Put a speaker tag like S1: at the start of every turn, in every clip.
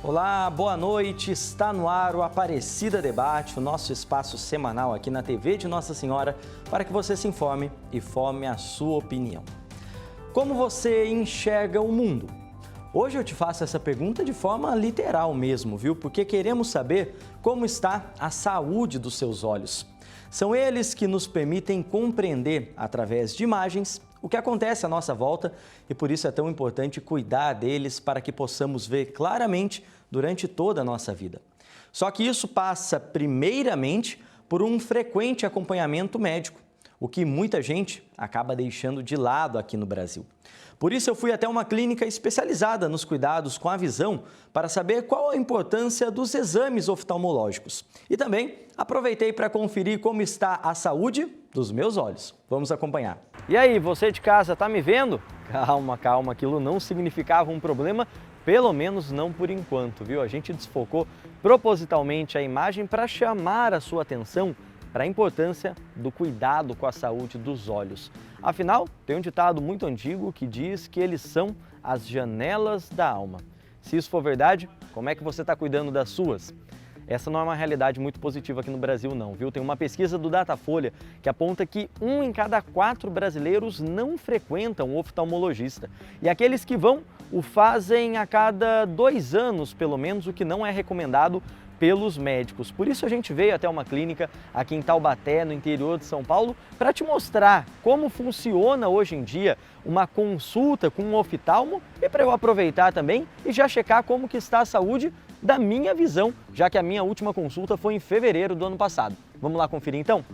S1: Olá, boa noite. Está no ar o Aparecida Debate, o nosso espaço semanal aqui na TV de Nossa Senhora, para que você se informe e forme a sua opinião. Como você enxerga o mundo? Hoje eu te faço essa pergunta de forma literal mesmo, viu? Porque queremos saber como está a saúde dos seus olhos. São eles que nos permitem compreender, através de imagens, o que acontece à nossa volta e por isso é tão importante cuidar deles para que possamos ver claramente durante toda a nossa vida. Só que isso passa primeiramente por um frequente acompanhamento médico, o que muita gente acaba deixando de lado aqui no Brasil. Por isso eu fui até uma clínica especializada nos cuidados com a visão para saber qual a importância dos exames oftalmológicos. E também aproveitei para conferir como está a saúde dos meus olhos. Vamos acompanhar. E aí, você de casa, tá me vendo? Calma, calma, aquilo não significava um problema, pelo menos não por enquanto, viu? A gente desfocou propositalmente a imagem para chamar a sua atenção para a importância do cuidado com a saúde dos olhos. Afinal, tem um ditado muito antigo que diz que eles são as janelas da alma. Se isso for verdade, como é que você está cuidando das suas? Essa não é uma realidade muito positiva aqui no Brasil não, viu? Tem uma pesquisa do Datafolha que aponta que 1 em cada 4 brasileiros não frequentam o oftalmologista. E aqueles que vão, o fazem a cada 2 anos, pelo menos, o que não é recomendado pelos médicos. Por isso a gente veio até uma clínica aqui em Taubaté, no interior de São Paulo, para te mostrar como funciona hoje em dia uma consulta com um oftalmo e para eu aproveitar também e já checar como que está a saúde da minha visão, já que a minha última consulta foi em fevereiro do ano passado. Vamos lá conferir então?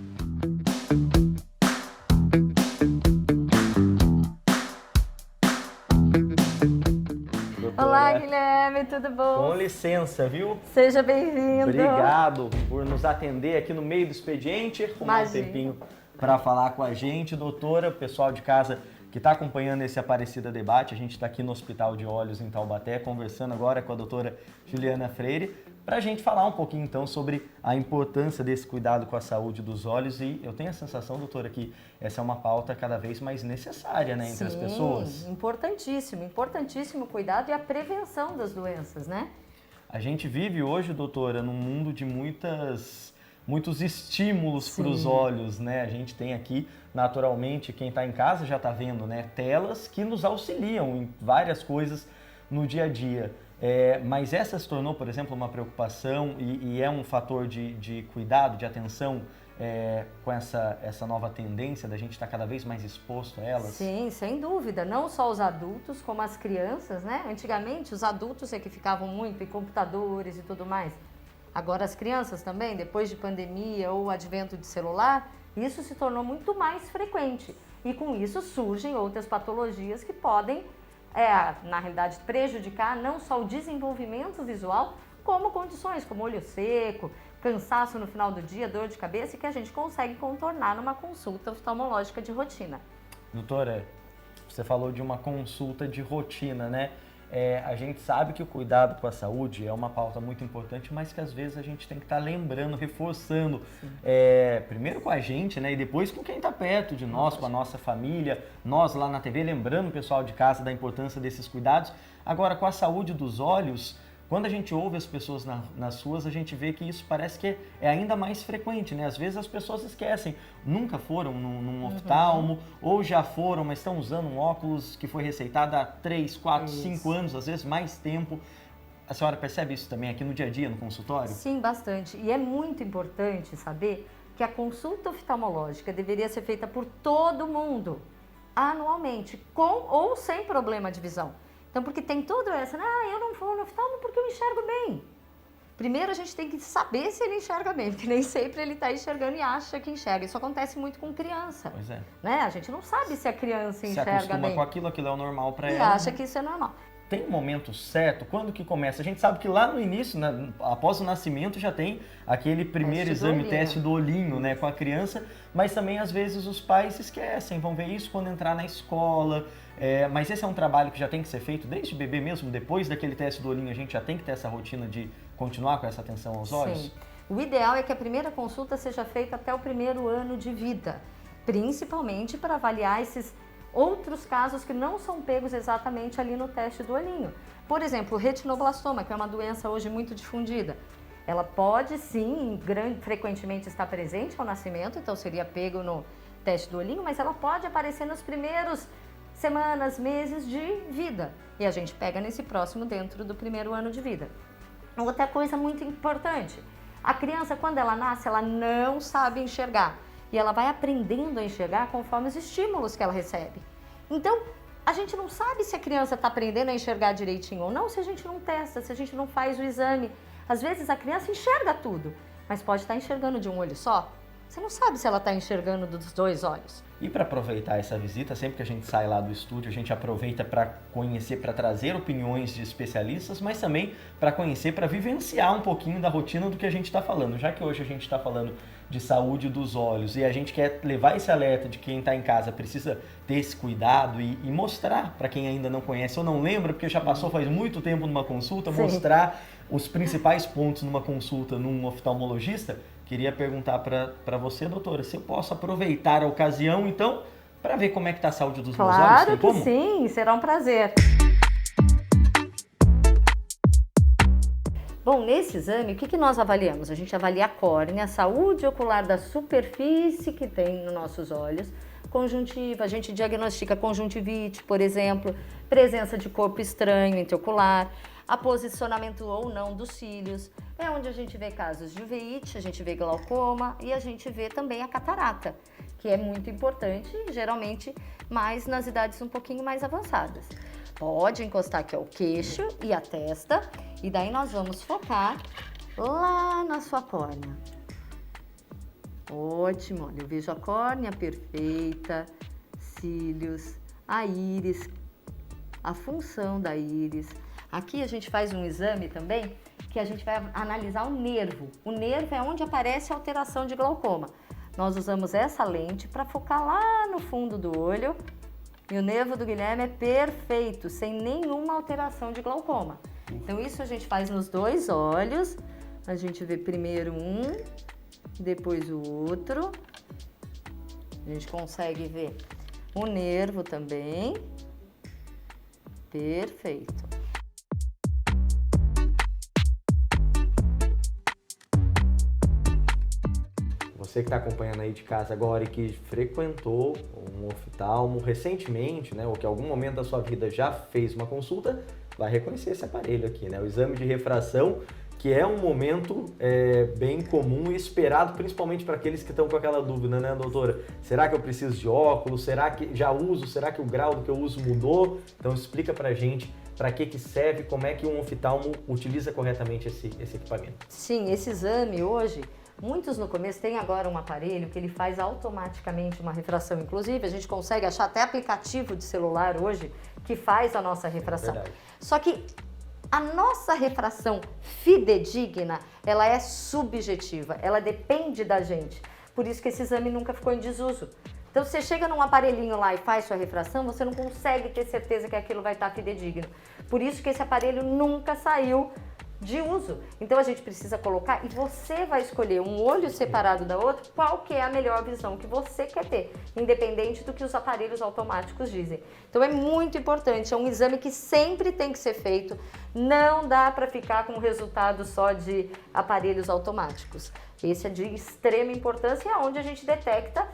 S2: Olá, Guilherme, tudo bom?
S1: Com licença, viu?
S2: Seja bem-vindo.
S1: Obrigado por nos atender aqui no meio do expediente, arrumar um tempinho para falar com a gente, doutora, pessoal de casa que está acompanhando esse Aparecida Debate. A gente está aqui no Hospital de Olhos em Taubaté, conversando agora com a doutora Juliana Freire, para a gente falar um pouquinho então sobre a importância desse cuidado com a saúde dos olhos. E eu tenho a sensação, doutora, que essa é uma pauta cada vez mais necessária, né, entre as pessoas.
S2: Sim, importantíssimo o cuidado e a prevenção das doenças, né?
S1: A gente vive hoje, doutora, num mundo de muitos estímulos para os olhos, né? A gente tem aqui, naturalmente, quem está em casa já está vendo, né? Telas que nos auxiliam em várias coisas no dia a dia. Mas essa se tornou, por exemplo, uma preocupação e é um fator de cuidado, de atenção com essa nova tendência da gente estar cada vez mais exposto a elas?
S2: Sim, sem dúvida. Não só os adultos, como as crianças, né? Antigamente, os adultos é que ficavam muito em computadores e tudo mais. Agora, as crianças também, depois de pandemia ou advento de celular, isso se tornou muito mais frequente. E com isso surgem outras patologias que podem, na realidade, prejudicar não só o desenvolvimento visual, como condições como olho seco, cansaço no final do dia, dor de cabeça, e que a gente consegue contornar numa consulta oftalmológica de rotina.
S1: Doutora, você falou de uma consulta de rotina, né? A gente sabe que o cuidado com a saúde é uma pauta muito importante, mas que às vezes a gente tem que estar lembrando, reforçando, primeiro com a gente, né, e depois com quem está perto de nós, com a nossa família, nós lá na TV, lembrando o pessoal de casa da importância desses cuidados. Agora, com a saúde dos olhos, quando a gente ouve as pessoas nas ruas, a gente vê que isso parece que é ainda mais frequente, né? Às vezes as pessoas esquecem, nunca foram num oftalmo, ou já foram, mas estão usando um óculos que foi receitado há 3, 4, 5 anos, às vezes mais tempo. A senhora percebe isso também aqui no dia a dia, no consultório?
S2: Sim, bastante. E é muito importante saber que a consulta oftalmológica deveria ser feita por todo mundo, anualmente, com ou sem problema de visão. Então, porque tem tudo essa, eu não vou no oftalmo porque eu enxergo bem. Primeiro, a gente tem que saber se ele enxerga bem, porque nem sempre ele está enxergando e acha que enxerga. Isso acontece muito com criança.
S1: Pois é.
S2: Né? A gente não sabe se a criança enxerga bem.
S1: Se acostuma com aquilo é o normal para ela.
S2: E acha que isso é normal.
S1: Tem um momento certo? Quando que começa? A gente sabe que lá no início, após o nascimento, já tem aquele primeiro exame, teste do olhinho, né, com a criança, mas também às vezes os pais esquecem, vão ver isso quando entrar na escola. Mas esse é um trabalho que já tem que ser feito desde bebê mesmo, depois daquele teste do olhinho a gente já tem que ter essa rotina de continuar com essa atenção aos olhos?
S2: Sim. O ideal é que a primeira consulta seja feita até o primeiro ano de vida, principalmente para avaliar esses outros casos que não são pegos exatamente ali no teste do olhinho. Por exemplo, o retinoblastoma, que é uma doença hoje muito difundida. Ela pode sim, frequentemente estar presente ao nascimento, então seria pego no teste do olhinho, mas ela pode aparecer nos primeiros semanas, meses de vida. E a gente pega nesse próximo dentro do primeiro ano de vida. Outra coisa muito importante, a criança quando ela nasce, ela não sabe enxergar. E ela vai aprendendo a enxergar conforme os estímulos que ela recebe. Então, a gente não sabe se a criança está aprendendo a enxergar direitinho ou não se a gente não testa, se a gente não faz o exame. Às vezes a criança enxerga tudo, mas pode estar enxergando de um olho só. Você não sabe se ela está enxergando dos dois olhos.
S1: E para aproveitar essa visita, sempre que a gente sai lá do estúdio, a gente aproveita para conhecer, para trazer opiniões de especialistas, mas também para conhecer, para vivenciar um pouquinho da rotina do que a gente está falando. Já que hoje a gente está falando de saúde dos olhos e a gente quer levar esse alerta de quem está em casa precisa ter esse cuidado e mostrar para quem ainda não conhece ou não lembra, porque já passou faz muito tempo numa consulta,
S2: Sim.
S1: Mostrar os principais pontos numa consulta num oftalmologista. Queria perguntar para você, doutora, se eu posso aproveitar a ocasião, então, para ver como é que está a saúde dos meus olhos?
S2: Claro que sim, será um prazer. Bom, nesse exame, o que nós avaliamos? A gente avalia a córnea, a saúde ocular da superfície que tem nos nossos olhos, conjuntiva, a gente diagnostica conjuntivite, por exemplo, presença de corpo estranho intraocular, a posicionamento ou não dos cílios, é onde a gente vê casos de uveíte, a gente vê glaucoma e a gente vê também a catarata, que é muito importante, geralmente mais nas idades um pouquinho mais avançadas. Pode encostar aqui o queixo e a testa, e daí nós vamos focar lá na sua córnea. Ótimo, olha, eu vejo a córnea perfeita, cílios, a íris, a função da íris. Aqui a gente faz um exame também, que a gente vai analisar o nervo. O nervo é onde aparece a alteração de glaucoma. Nós usamos essa lente para focar lá no fundo do olho, e o nervo do Guilherme é perfeito, sem nenhuma alteração de glaucoma. Então isso a gente faz nos dois olhos, a gente vê primeiro um, depois o outro. A gente consegue ver o nervo também. Perfeito.
S1: Você que está acompanhando aí de casa agora e que frequentou um oftalmo recentemente, né, ou que em algum momento da sua vida já fez uma consulta, vai reconhecer esse aparelho aqui, né? O exame de refração, que é um momento bem comum e esperado, principalmente para aqueles que estão com aquela dúvida, né, doutora? Será que eu preciso de óculos? Será que já uso? Será que o grau do que eu uso mudou? Então explica pra gente para que serve, como é que um oftalmo utiliza corretamente esse equipamento.
S2: Sim, esse exame hoje, muitos no começo têm agora um aparelho que ele faz automaticamente uma refração. Inclusive, a gente consegue achar até aplicativo de celular hoje que faz a nossa refração.
S1: Verdade.
S2: Só que a nossa refração fidedigna, ela é subjetiva, ela depende da gente. Por isso que esse exame nunca ficou em desuso. Então, você chega num aparelhinho lá e faz sua refração, você não consegue ter certeza que aquilo vai estar fidedigno. Por isso que esse aparelho nunca saiu de uso. Então a gente precisa colocar e você vai escolher um olho separado da outra, qual que é a melhor visão que você quer ter, independente do que os aparelhos automáticos dizem. Então é muito importante, é um exame que sempre tem que ser feito, não dá para ficar com o resultado só de aparelhos automáticos. Esse é de extrema importância e é onde a gente detecta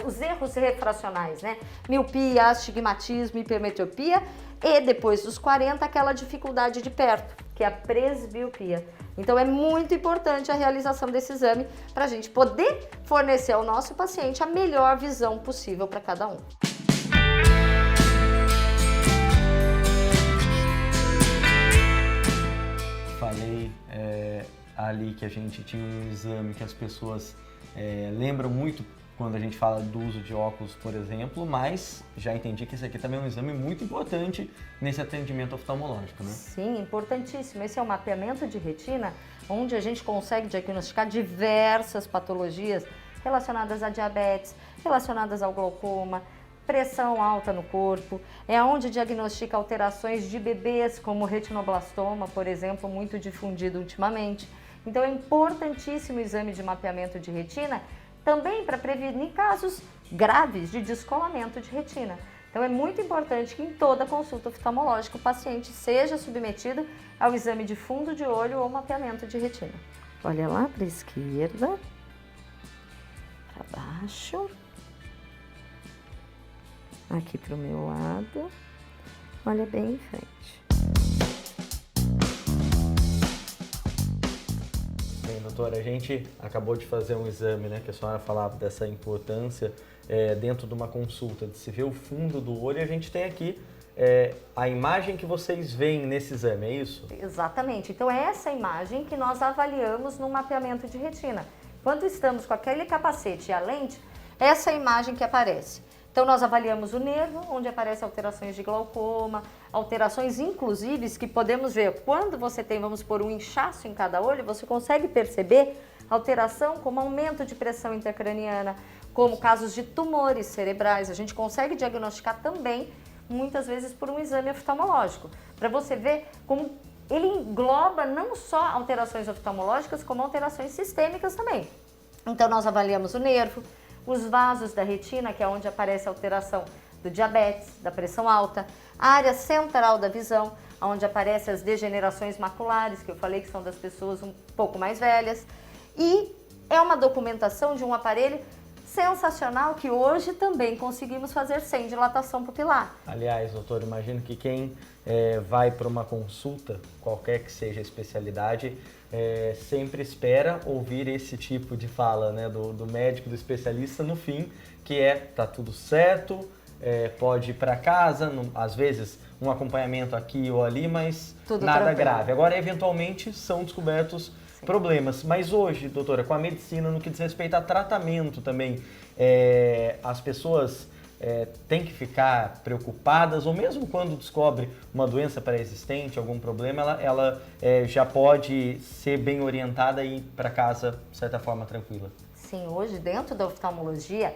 S2: os erros refracionais, né? Miopia, astigmatismo, hipermetropia e depois dos 40 aquela dificuldade de perto, que é a presbiopia. Então é muito importante a realização desse exame para a gente poder fornecer ao nosso paciente a melhor visão possível para cada um.
S1: Falei ali que a gente tinha um exame que as pessoas lembram muito quando a gente fala do uso de óculos, por exemplo, mas já entendi que esse aqui também é um exame muito importante nesse atendimento oftalmológico, né?
S2: Sim, importantíssimo. Esse é o mapeamento de retina, onde a gente consegue diagnosticar diversas patologias relacionadas a diabetes, relacionadas ao glaucoma, pressão alta no corpo, é onde diagnostica alterações de bebês, como retinoblastoma, por exemplo, muito difundido ultimamente. Então é importantíssimo o exame de mapeamento de retina, também para prevenir casos graves de descolamento de retina. Então é muito importante que em toda consulta oftalmológica o paciente seja submetido ao exame de fundo de olho ou mapeamento de retina. Olha lá para a esquerda, para baixo, aqui para o meu lado, olha bem em frente.
S1: Bem, doutora, a gente acabou de fazer um exame, né, que a senhora falava dessa importância dentro de uma consulta, de se ver o fundo do olho, e a gente tem aqui a imagem que vocês veem nesse exame, é isso?
S2: Exatamente. Então é essa imagem que nós avaliamos no mapeamento de retina. Quando estamos com aquele capacete e a lente, essa é a imagem que aparece. Então nós avaliamos o nervo, onde aparecem alterações de glaucoma, alterações inclusive que podemos ver. Quando você tem, vamos pôr um inchaço em cada olho, você consegue perceber alteração como aumento de pressão intracraniana, como casos de tumores cerebrais. A gente consegue diagnosticar também muitas vezes por um exame oftalmológico, para você ver como ele engloba não só alterações oftalmológicas, como alterações sistêmicas também. Então nós avaliamos o nervo, os vasos da retina, que é onde aparece a alteração do diabetes, da pressão alta, a área central da visão, onde aparecem as degenerações maculares, que eu falei que são das pessoas um pouco mais velhas, e é uma documentação de um aparelho sensacional que hoje também conseguimos fazer sem dilatação pupilar.
S1: Aliás, doutor, imagino que quem vai para uma consulta, qualquer que seja a especialidade, sempre espera ouvir esse tipo de fala, né, do médico, do especialista no fim, que tá tudo certo, pode ir para casa, às vezes um acompanhamento aqui ou ali, mas
S2: tudo
S1: nada
S2: tranquilo.
S1: grave. Agora, eventualmente, são descobertos problemas. Mas hoje, doutora, com a medicina, no que diz respeito a tratamento também, as pessoas têm que ficar preocupadas, ou mesmo quando descobre uma doença pré-existente, algum problema, ela já pode ser bem orientada e ir para casa, de certa forma, tranquila.
S2: Sim, hoje dentro da oftalmologia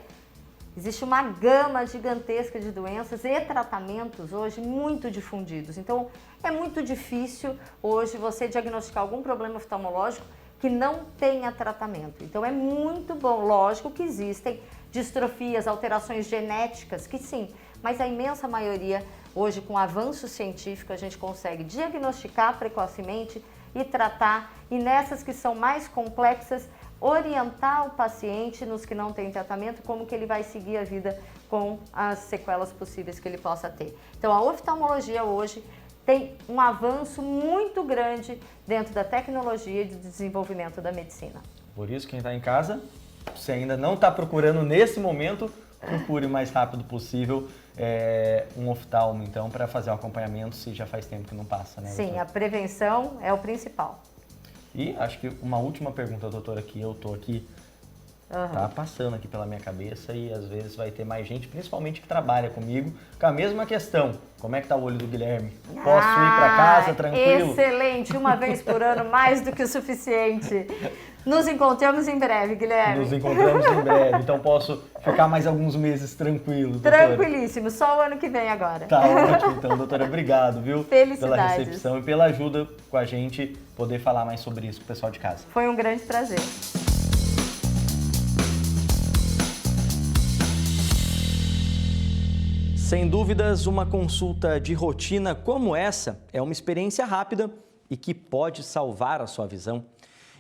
S2: existe uma gama gigantesca de doenças e tratamentos hoje muito difundidos. Então, é muito difícil hoje você diagnosticar algum problema oftalmológico que não tenha tratamento. Então, é muito bom. Lógico que existem distrofias, alterações genéticas, que sim, mas a imensa maioria, hoje, com avanço científico, a gente consegue diagnosticar precocemente e tratar. E nessas que são mais complexas, orientar o paciente nos que não têm tratamento, como que ele vai seguir a vida com as sequelas possíveis que ele possa ter. Então, a oftalmologia hoje tem um avanço muito grande dentro da tecnologia e do desenvolvimento da medicina.
S1: Por isso, quem está em casa, se ainda não está procurando nesse momento, procure o mais rápido possível um oftalmo, então, para fazer o acompanhamento, se já faz tempo que não passa, né?
S2: Sim,
S1: doutora?
S2: a prevenção é o principal.
S1: E acho que uma última pergunta, doutora, que eu tô aqui, tá passando aqui pela minha cabeça e às vezes vai ter mais gente, principalmente que trabalha comigo, com a mesma questão. Como é que tá o olho do Guilherme? Posso ir para casa tranquilo?
S2: Excelente, uma vez por ano, mais do que o suficiente. Nos encontramos em breve, Guilherme.
S1: Nos encontramos em breve, então posso ficar mais alguns meses tranquilo, doutora?
S2: Tranquilíssimo, só o ano que vem agora.
S1: Tá ótimo, então, doutora, obrigado, viu?
S2: Felicidades.
S1: Pela recepção e pela ajuda com a gente poder falar mais sobre isso com o pessoal de casa.
S2: Foi um grande prazer.
S1: Sem dúvidas, uma consulta de rotina como essa é uma experiência rápida e que pode salvar a sua visão.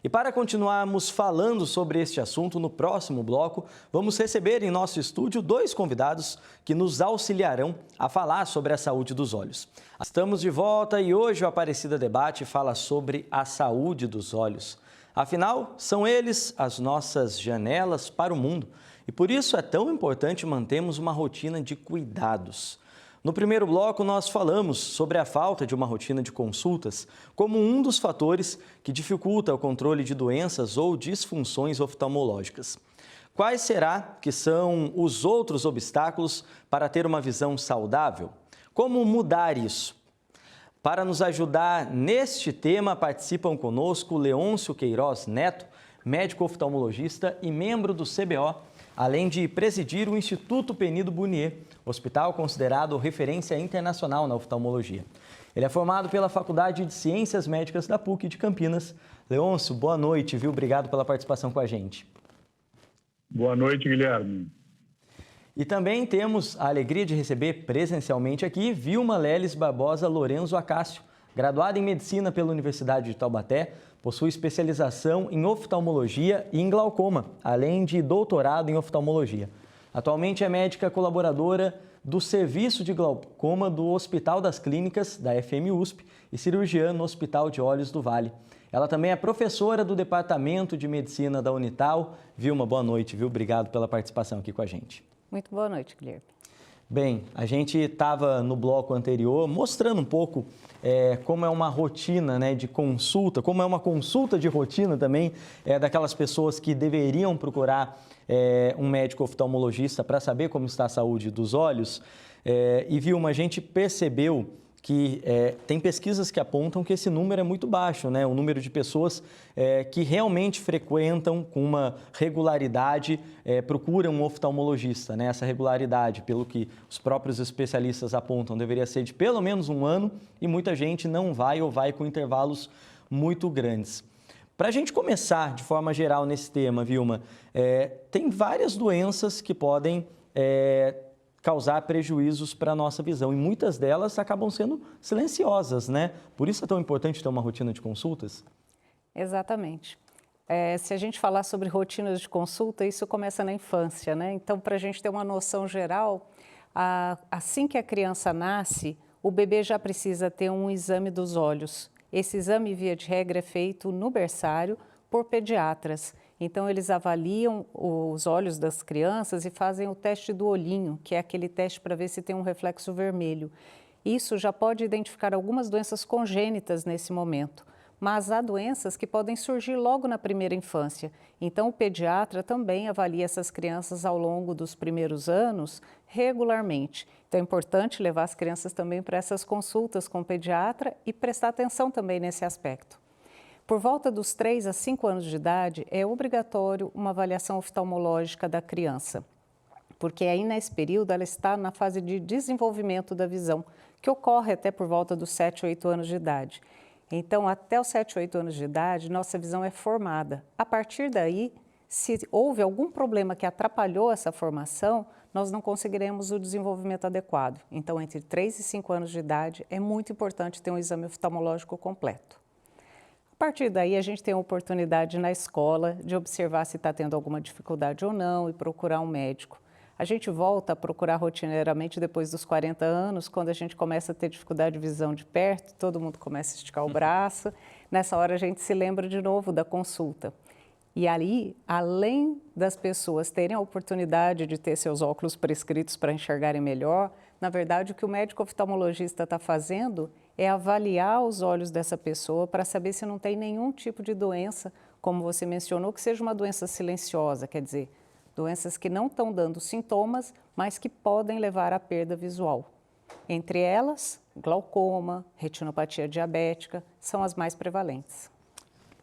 S1: E para continuarmos falando sobre este assunto, no próximo bloco, vamos receber em nosso estúdio 2 convidados que nos auxiliarão a falar sobre a saúde dos olhos. Estamos de volta e hoje o Aparecida Debate fala sobre a saúde dos olhos. Afinal, são eles as nossas janelas para o mundo e por isso é tão importante mantermos uma rotina de cuidados. No primeiro bloco, nós falamos sobre a falta de uma rotina de consultas como um dos fatores que dificulta o controle de doenças ou disfunções oftalmológicas. Quais será que são os outros obstáculos para ter uma visão saudável? Como mudar isso? Para nos ajudar neste tema, participam conosco Leôncio Queiroz Neto, médico oftalmologista e membro do CBO, além de presidir o Instituto Penido Bunier, hospital considerado referência internacional na oftalmologia. Ele é formado pela Faculdade de Ciências Médicas da PUC de Campinas. Leôncio, boa noite, viu? Obrigado pela participação com a gente.
S3: Boa noite, Guilherme.
S1: E também temos a alegria de receber presencialmente aqui Vilma Leles Barbosa Lorenzo Acácio, graduada em Medicina pela Universidade de Taubaté, possui especialização em oftalmologia e em glaucoma, além de doutorado em oftalmologia. Atualmente é médica colaboradora do Serviço de Glaucoma do Hospital das Clínicas da FMUSP e cirurgiã no Hospital de Olhos do Vale. Ela também é professora do Departamento de Medicina da Unital. Vilma, boa noite, viu? Obrigado pela participação aqui com a gente.
S3: Muito boa noite, Guilherme.
S1: Bem, a gente estava no bloco anterior mostrando um pouco como é uma rotina, né, de consulta, como é uma consulta de rotina também daquelas pessoas que deveriam procurar um médico oftalmologista para saber como está a saúde dos olhos. E, Vilma, a gente percebeu que tem pesquisas que apontam que esse número é muito baixo, né? O número de pessoas que realmente frequentam com uma regularidade, procuram um oftalmologista, né? Essa regularidade, pelo que os próprios especialistas apontam, deveria ser de pelo menos um ano e muita gente não vai ou vai com intervalos muito grandes. Para a gente começar de forma geral nesse tema, Vilma, tem várias doenças que podem causar prejuízos para a nossa visão e muitas delas acabam sendo silenciosas, né? Por isso é tão importante ter uma rotina de consultas?
S3: Exatamente. Se a gente falar sobre rotinas de consulta, isso começa na infância, né? Então, para a gente ter uma noção geral, assim que a criança nasce, o bebê já precisa ter um exame dos olhos. Esse exame, via de regra, é feito no berçário por pediatras. Então, eles avaliam os olhos das crianças e fazem o teste do olhinho, que é aquele teste para ver se tem um reflexo vermelho. Isso já pode identificar algumas doenças congênitas nesse momento, mas há doenças que podem surgir logo na primeira infância. Então, o pediatra também avalia essas crianças ao longo dos primeiros anos regularmente. Então, é importante levar as crianças também para essas consultas com o pediatra e prestar atenção também nesse aspecto. Por volta dos 3 a 5 anos de idade, é obrigatório uma avaliação oftalmológica da criança, porque aí nesse período ela está na fase de desenvolvimento da visão, que ocorre até por volta dos 7 ou 8 anos de idade. Então, até os 7 ou 8 anos de idade, nossa visão é formada. A partir daí, se houve algum problema que atrapalhou essa formação, nós não conseguiremos o desenvolvimento adequado. Então, entre 3 e 5 anos de idade, é muito importante ter um exame oftalmológico completo. A partir daí, a gente tem a oportunidade na escola de observar se está tendo alguma dificuldade ou não e procurar um médico. A gente volta a procurar rotineiramente depois dos 40 anos, quando a gente começa a ter dificuldade de visão de perto, todo mundo começa a esticar o braço. Nessa hora, a gente se lembra de novo da consulta. E ali, além das pessoas terem a oportunidade de ter seus óculos prescritos para enxergarem melhor, na verdade, o que o médico oftalmologista está fazendo é avaliar os olhos dessa pessoa para saber se não tem nenhum tipo de doença, como você mencionou, que seja uma doença silenciosa, quer dizer, doenças que não estão dando sintomas, mas que podem levar à perda visual. Entre elas, glaucoma, retinopatia diabética, são as mais prevalentes.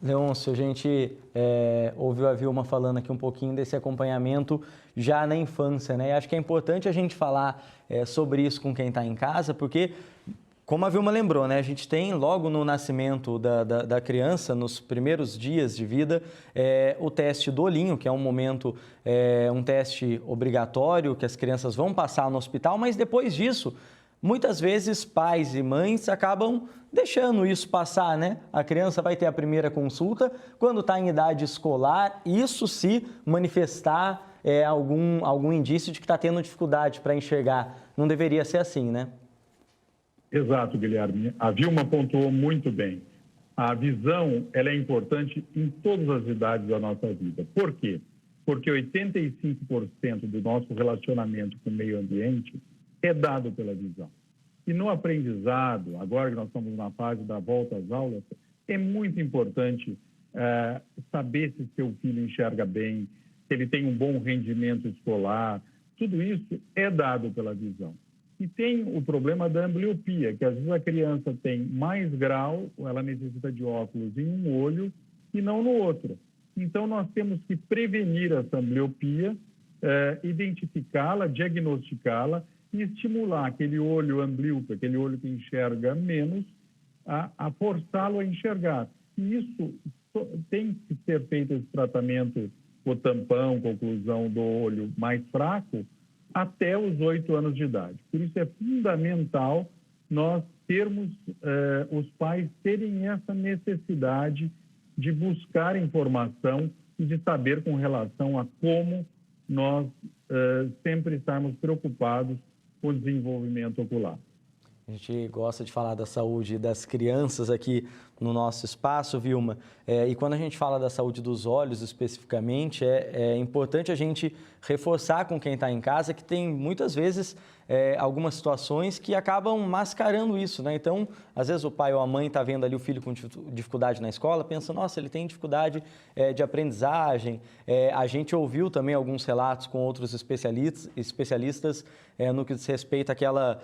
S1: Leôncio, a gente ouviu a Vilma falando aqui um pouquinho desse acompanhamento já na infância, né? E acho que é importante a gente falar sobre isso com quem está em casa, porque, como a Vilma lembrou, né? A gente tem logo no nascimento da criança, nos primeiros dias de vida, o teste do olhinho, que é um momento, um teste obrigatório que as crianças vão passar no hospital, mas depois disso, muitas vezes pais e mães acabam deixando isso passar, né? A criança vai ter a primeira consulta quando está em idade escolar, isso se manifestar algum indício de que está tendo dificuldade para enxergar. Não deveria ser assim, né?
S4: Exato, Guilherme. A Vilma pontuou muito bem. A visão ela é importante em todas as idades da nossa vida. Por quê? Porque 85% do nosso relacionamento com o meio ambiente é dado pela visão. E no aprendizado, agora que nós estamos na fase da volta às aulas, é muito importante saber se seu filho enxerga bem, se ele tem um bom rendimento escolar. Tudo isso é dado pela visão. E tem o problema da ambliopia, que às vezes a criança tem mais grau, ela necessita de óculos em um olho e não no outro. Então, nós temos que prevenir essa ambliopia, identificá-la, diagnosticá-la e estimular aquele olho amblíope, aquele olho que enxerga menos, a forçá-lo a enxergar. E isso tem que ser feito esse tratamento, o tampão com oclusão do olho mais fraco, até os 8 anos de idade. Por isso é fundamental nós termos, os pais terem essa necessidade de buscar informação e de saber com relação a como nós sempre estarmos preocupados com o desenvolvimento ocular.
S1: A gente gosta de falar da saúde das crianças aqui no nosso espaço, Vilma. E quando a gente fala da saúde dos olhos especificamente, é importante a gente reforçar com quem está em casa que tem muitas vezes algumas situações que acabam mascarando isso, né? Então, às vezes o pai ou a mãe está vendo ali o filho com dificuldade na escola, pensa, nossa, ele tem dificuldade de aprendizagem. A gente ouviu também alguns relatos com outros especialistas no que diz respeito àquela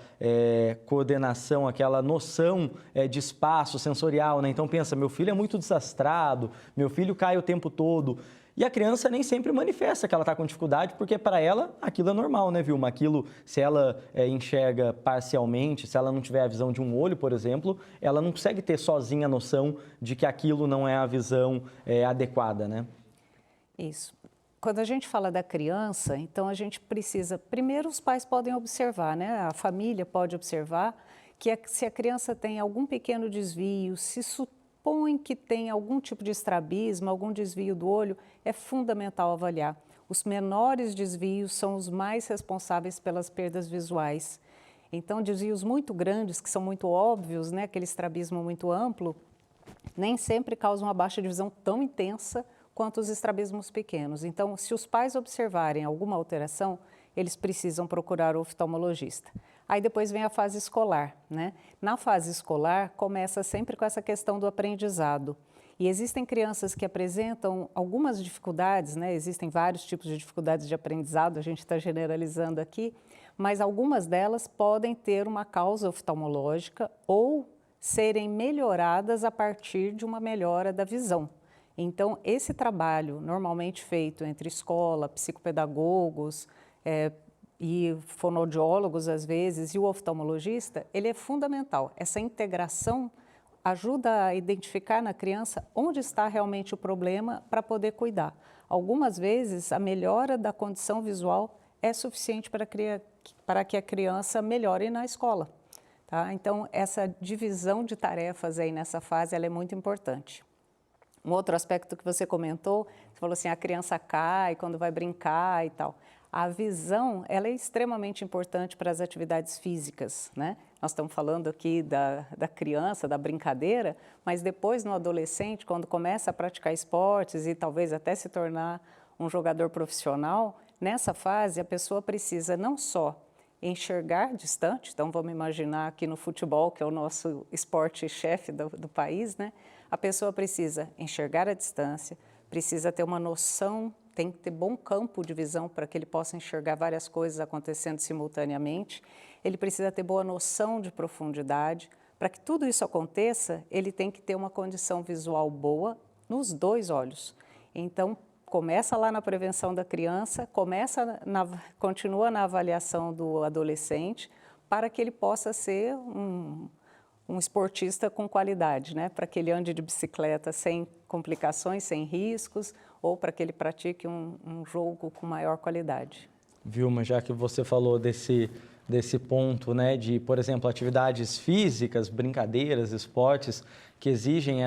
S1: coordenação, aquela noção de espaço sensorial, né? Então pensa, meu filho é muito desastrado, meu filho cai o tempo todo. E a criança nem sempre manifesta que ela está com dificuldade, porque para ela aquilo é normal, né, Vilma? Aquilo, se ela enxerga parcialmente, se ela não tiver a visão de um olho, por exemplo, ela não consegue ter sozinha a noção de que aquilo não é a visão adequada, né?
S3: Isso. Quando a gente fala da criança, então a gente precisa, primeiro os pais podem observar, né? A família pode observar que se a criança tem algum pequeno desvio, se supõe que tem algum tipo de estrabismo, algum desvio do olho, é fundamental avaliar. Os menores desvios são os mais responsáveis pelas perdas visuais. Então, desvios muito grandes, que são muito óbvios, né? Aquele estrabismo muito amplo, nem sempre causam uma baixa de visão tão intensa quanto os estrabismos pequenos. Então, se os pais observarem alguma alteração, eles precisam procurar o oftalmologista. Aí depois vem a fase escolar, né? Na fase escolar, começa sempre com essa questão do aprendizado. E existem crianças que apresentam algumas dificuldades, né? Existem vários tipos de dificuldades de aprendizado, a gente está generalizando aqui, mas algumas delas podem ter uma causa oftalmológica ou serem melhoradas a partir de uma melhora da visão. Então, esse trabalho normalmente feito entre escola, psicopedagogos e fonoaudiólogos, às vezes, e o oftalmologista, ele é fundamental. Essa integração ajuda a identificar na criança onde está realmente o problema para poder cuidar. Algumas vezes, a melhora da condição visual é suficiente para que a criança melhore na escola. Tá? Então, essa divisão de tarefas aí nessa fase ela é muito importante. Um outro aspecto que você comentou, você falou assim, a criança cai quando vai brincar e tal. A visão, ela é extremamente importante para as atividades físicas, né? Nós estamos falando aqui da criança, da brincadeira, mas depois no adolescente, quando começa a praticar esportes e talvez até se tornar um jogador profissional, nessa fase a pessoa precisa não só enxergar distante, então vamos imaginar aqui no futebol, que é o nosso esporte-chefe do país, né? A pessoa precisa enxergar a distância, precisa ter uma noção, tem que ter bom campo de visão para que ele possa enxergar várias coisas acontecendo simultaneamente. Ele precisa ter boa noção de profundidade. Para que tudo isso aconteça, ele tem que ter uma condição visual boa nos dois olhos. Então, começa lá na prevenção da criança, continua na avaliação do adolescente, para que ele possa ser um esportista com qualidade, né? Para que ele ande de bicicleta sem complicações, sem riscos, ou para que ele pratique um jogo com maior qualidade.
S1: Vilma, já que você falou desse ponto, né, de, por exemplo, atividades físicas, brincadeiras, esportes, que exigem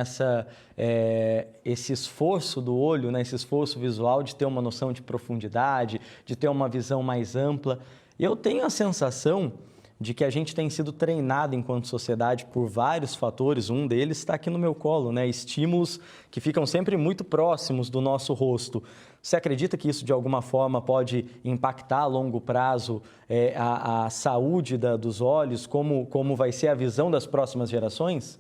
S1: esse esforço do olho, né, esse esforço visual de ter uma noção de profundidade, de ter uma visão mais ampla. E eu tenho a sensação de que a gente tem sido treinado enquanto sociedade por vários fatores, um deles está aqui no meu colo, né? Estímulos que ficam sempre muito próximos do nosso rosto. Você acredita que isso de alguma forma pode impactar a longo prazo a saúde dos olhos, como vai ser a visão das próximas gerações?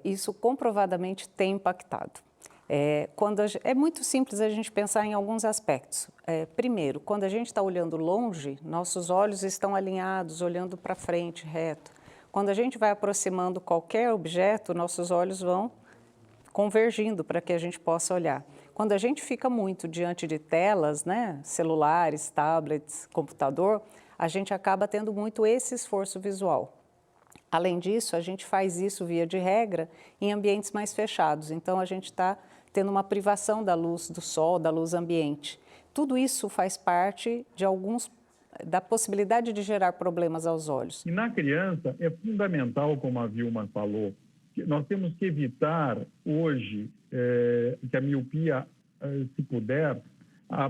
S3: Isso comprovadamente tem impactado. É muito simples a gente pensar em alguns aspectos. Primeiro, quando a gente está olhando longe, nossos olhos estão alinhados, olhando para frente, reto. Quando a gente vai aproximando qualquer objeto, nossos olhos vão convergindo para que a gente possa olhar. Quando a gente fica muito diante de telas, né, celulares, tablets, computador, a gente acaba tendo muito esse esforço visual. Além disso, a gente faz isso, via de regra, em ambientes mais fechados. Então, a gente está tendo uma privação da luz do sol, da luz ambiente. Tudo isso faz parte de alguns da possibilidade de gerar problemas aos olhos.
S4: E na criança é fundamental, como a Vilma falou, que nós temos que evitar hoje que a miopia, se puder,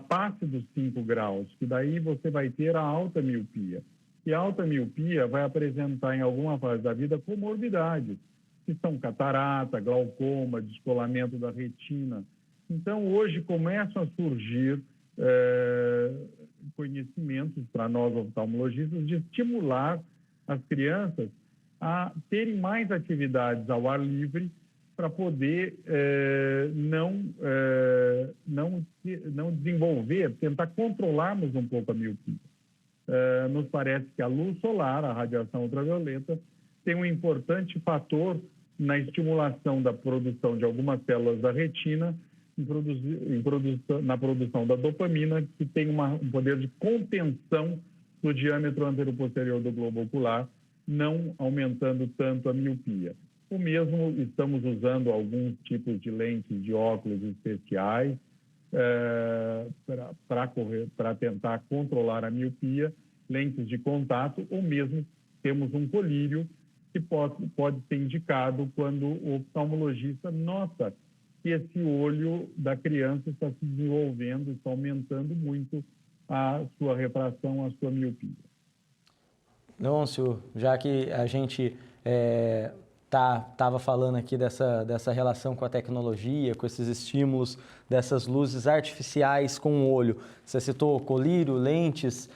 S4: passe dos 5 graus, que daí você vai ter a alta miopia. E a alta miopia vai apresentar em alguma fase da vida comorbidades, que são catarata, glaucoma, descolamento da retina. Então, hoje começam a surgir conhecimentos para nós oftalmologistas de estimular as crianças a terem mais atividades ao ar livre para poder não desenvolver, tentar controlarmos um pouco a miopia. Nos parece que a luz solar, a radiação ultravioleta, tem um importante fator na estimulação da produção de algumas células da retina, na produção da dopamina, que tem um poder de contenção do diâmetro anteroposterior do globo ocular, não aumentando tanto a miopia. O mesmo, estamos usando alguns tipos de lentes de óculos especiais para tentar controlar a miopia, lentes de contato, ou mesmo temos um colírio que pode ser indicado quando o oftalmologista nota que esse olho da criança está se desenvolvendo, está aumentando muito a sua refração, a sua miopia.
S1: Leôncio, já que a gente estava falando aqui dessa relação com a tecnologia, com esses estímulos, dessas luzes artificiais com o olho, você citou colírio, lentes,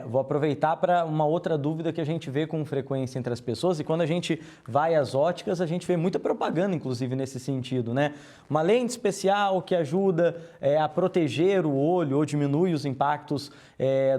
S1: vou aproveitar para uma outra dúvida que a gente vê com frequência entre as pessoas, e quando a gente vai às óticas, a gente vê muita propaganda, inclusive, nesse sentido, né? Uma lente especial que ajuda a proteger o olho ou diminui os impactos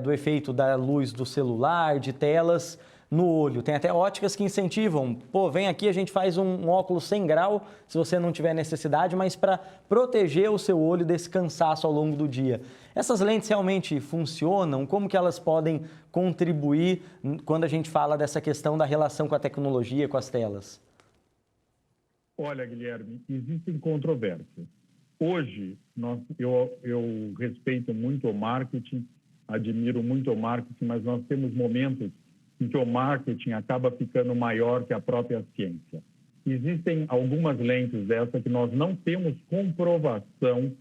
S1: do efeito da luz do celular, de telas no olho. Tem até óticas que incentivam, pô, vem aqui, a gente faz um óculos 100 grau, se você não tiver necessidade, mas para proteger o seu olho desse cansaço ao longo do dia. Essas lentes realmente funcionam? Como que elas podem contribuir quando a gente fala dessa questão da relação com a tecnologia, com as telas?
S4: Olha, Guilherme, existem controvérsias. Hoje, eu respeito muito o marketing, admiro muito o marketing, mas nós temos momentos em que o marketing acaba ficando maior que a própria ciência. Existem algumas lentes dessa que nós não temos comprovação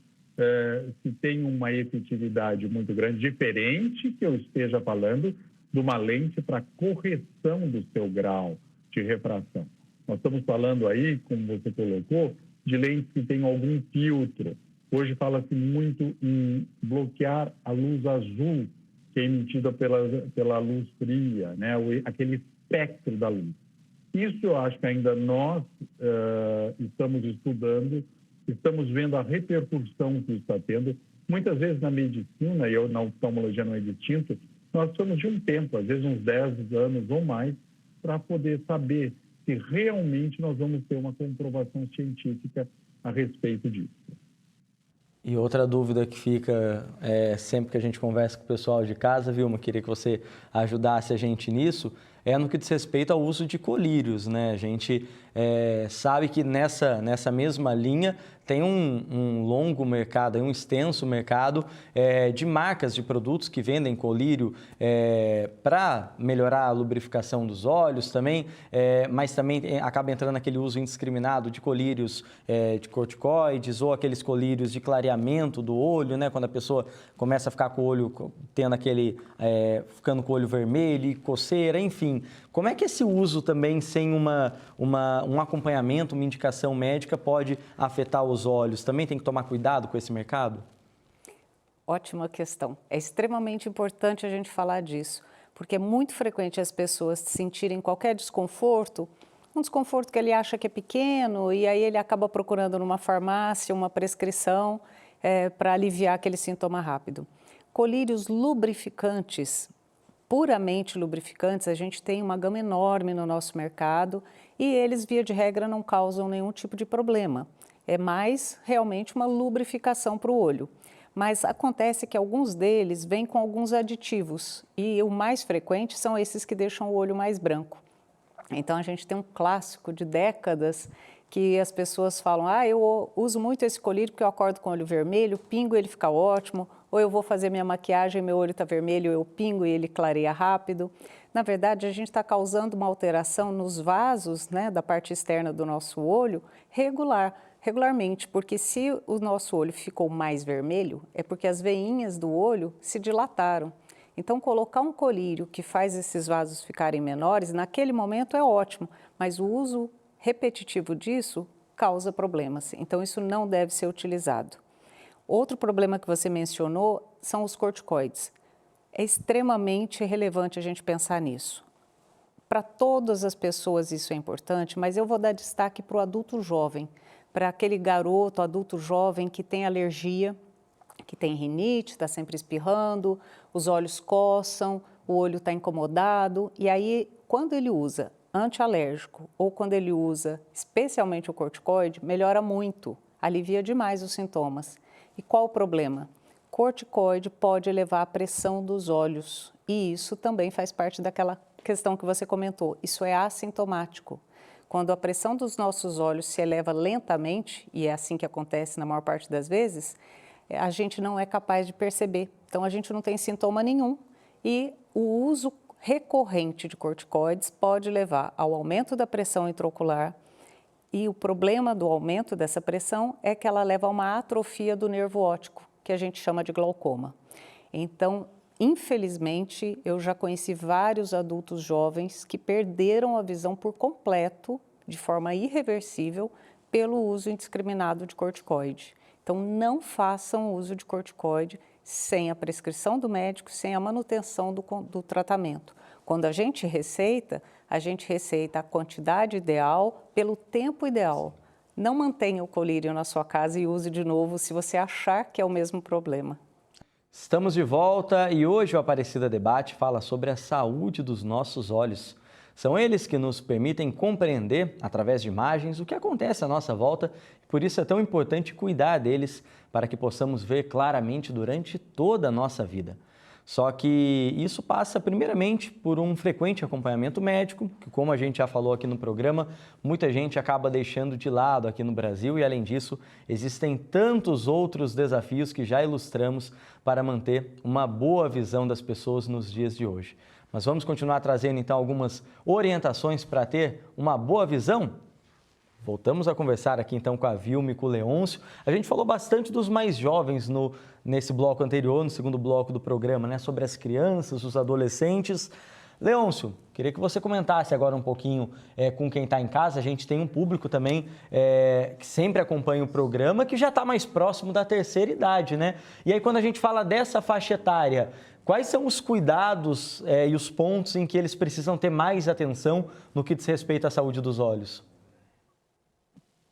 S4: se tem uma efetividade muito grande, diferente que eu esteja falando de uma lente para correção do seu grau de refração. Nós estamos falando aí, como você colocou, de lentes que têm algum filtro. Hoje fala-se muito em bloquear a luz azul, que é emitida pela luz fria, né? Aquele espectro da luz. Isso eu acho que ainda nós estamos estudando, estamos vendo a repercussão que isso está tendo. Muitas vezes na medicina, e na oftalmologia não é distinto, nós precisamos de um tempo, às vezes uns 10 anos ou mais, para poder saber se realmente nós vamos ter uma comprovação científica a respeito disso.
S1: E outra dúvida que fica sempre que a gente conversa com o pessoal de casa, Vilma, queria que você ajudasse a gente nisso, é no que diz respeito ao uso de colírios, né? A gente sabe que nessa mesma linha tem um longo mercado, um extenso mercado de marcas de produtos que vendem colírio para melhorar a lubrificação dos olhos também, mas também acaba entrando aquele uso indiscriminado de colírios de corticoides ou aqueles colírios de clareamento do olho, né? Quando a pessoa começa a ficar com o olho, tendo ficando com o olho vermelho e coceira, enfim. Como é que esse uso também sem um acompanhamento, uma indicação médica pode afetar os olhos? Também tem que tomar cuidado com esse mercado?
S3: Ótima questão. É extremamente importante a gente falar disso, porque é muito frequente as pessoas sentirem qualquer desconforto, um desconforto que ele acha que é pequeno, e aí ele acaba procurando numa farmácia uma prescrição para aliviar aquele sintoma rápido. Colírios lubrificantes, puramente lubrificantes, a gente tem uma gama enorme no nosso mercado e eles, via de regra, não causam nenhum tipo de problema. É mais realmente uma lubrificação para o olho. Mas acontece que alguns deles vêm com alguns aditivos e o mais frequente são esses que deixam o olho mais branco. Então a gente tem um clássico de décadas que as pessoas falam, eu uso muito esse colírio porque eu acordo com o olho vermelho, pingo ele fica ótimo, ou eu vou fazer minha maquiagem, meu olho está vermelho, eu pingo e ele clareia rápido. Na verdade, a gente está causando uma alteração nos vasos, né, da parte externa do nosso olho regularmente, porque se o nosso olho ficou mais vermelho, é porque as veinhas do olho se dilataram. Então, colocar um colírio que faz esses vasos ficarem menores, naquele momento é ótimo, mas o uso repetitivo disso causa problemas. Então, isso não deve ser utilizado. Outro problema que você mencionou são os corticoides. É extremamente relevante a gente pensar nisso. Para todas as pessoas isso é importante, mas eu vou dar destaque para o adulto jovem, para aquele garoto, adulto jovem que tem alergia, que tem rinite, está sempre espirrando, os olhos coçam, o olho está incomodado, e aí quando ele usa antialérgico ou quando ele usa especialmente o corticoide, melhora muito, alivia demais os sintomas. E qual o problema? Corticoide pode elevar a pressão dos olhos e isso também faz parte daquela questão que você comentou, isso é assintomático. Quando a pressão dos nossos olhos se eleva lentamente, e é assim que acontece na maior parte das vezes, a gente não é capaz de perceber. Então, a gente não tem sintoma nenhum e o uso recorrente de corticoides pode levar ao aumento da pressão intraocular e o problema do aumento dessa pressão é que ela leva a uma atrofia do nervo óptico, que a gente chama de glaucoma. Então, infelizmente, eu já conheci vários adultos jovens que perderam a visão por completo, de forma irreversível, pelo uso indiscriminado de corticoide. Então, não façam uso de corticoide sem a prescrição do médico, sem a manutenção do tratamento. Quando a gente receita a quantidade ideal pelo tempo ideal. Não mantenha o colírio na sua casa e use de novo se você achar que é o mesmo problema.
S1: Estamos de volta e hoje o Aparecida Debate fala sobre a saúde dos nossos olhos. São eles que nos permitem compreender, através de imagens, o que acontece à nossa volta e por isso é tão importante cuidar deles para que possamos ver claramente durante toda a nossa vida. Só que isso passa primeiramente por um frequente acompanhamento médico, que como a gente já falou aqui no programa, muita gente acaba deixando de lado aqui no Brasil e além disso, existem tantos outros desafios que já ilustramos para manter uma boa visão das pessoas nos dias de hoje. Mas vamos continuar trazendo então algumas orientações para ter uma boa visão? Voltamos a conversar aqui então com a Vilma e com o Leôncio. A gente falou bastante dos mais jovens nesse bloco anterior, no segundo bloco do programa, né? Sobre as crianças, os adolescentes. Leôncio, queria que você comentasse agora um pouquinho com quem está em casa. A gente tem um público também que sempre acompanha o programa, que já está mais próximo da terceira idade, né? E aí quando a gente fala dessa faixa etária, quais são os cuidados e os pontos em que eles precisam ter mais atenção no que diz respeito à saúde dos olhos?